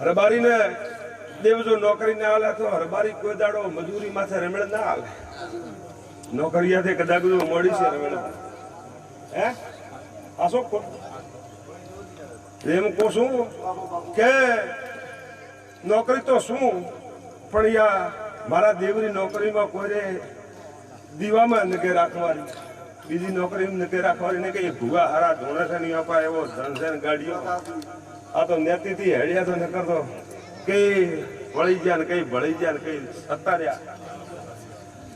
હરબારી ને દેવ જો નોકરી ના આલે તો હરબારી કોઈ દાડો મજૂરી માથે રમેળ ના આલે નોકરીયાથી કદાચ મોડી છે રમેળ હે આસો એમ કો શું કે નોકરી તો શું પણ યા મારા દેવની નોકરીમાં કોઈને દીવામાં નકે રાખવાની બીજી નોકરી નકે રાખવાની ને કે ભૂગા હારા ધોણે નહીં આપા એવો ધનસેન ગાડીઓ આ તો નેતીથી હેડ્યા તો ન કરતો કઈ વળી ગયા ને કઈ ભળી ગયા ને કઈ સત્તાર્યા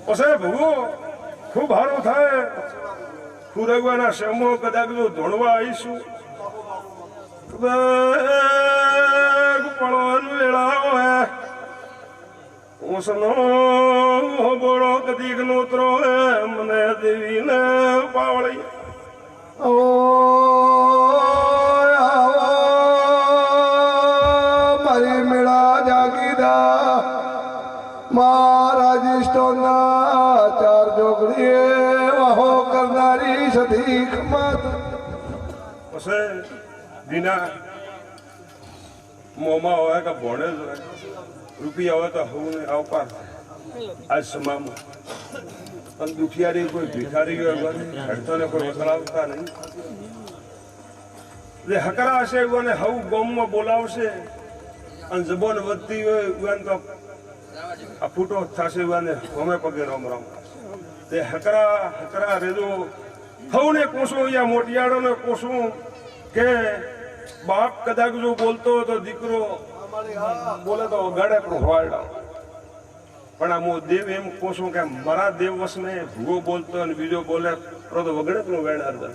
પછી ભૂગો ખૂબ હારું થાય ખુરગવાના શમો કદાચ ધોણવા આવીશું પડવાનું વેળાઓ હે ઓસનો બોળો કદીક નોતરો હે મને દેવીને પાવળી મારી મેળા જાગીદા મહારાજિષ્ટોના ચાર જોગડીએ વાહો કરનારી સધી ખમાત પછી દીના મોમાં હોય કે ભોણે જ હોય રૂપિયા હોય તો હું આવકાર આજ સમામાં અને દુખિયારી કોઈ ભિખારી હોય હેડતોને કોઈ વસલાવતા નહીં જે હકરા હશે એને હવ ગોમમાં બોલાવશે અને જબોન વધતી હોય એને તો આ ફૂટો થશે એને હોમે પગે રોમ રોમ તે હકરા રેજો હવને કોશું યા મોટિયાળોને કોશું કે બાપ કદાચ જો બોલતો તો દીકરો બોલે તો ગાડે પણ વાળડા પણ આ દેવ એમ કોશું કે મારા દેવ વસને ભૂગો બોલતો અને બીજો બોલે તો વગડે પણ વેણ અર્ધન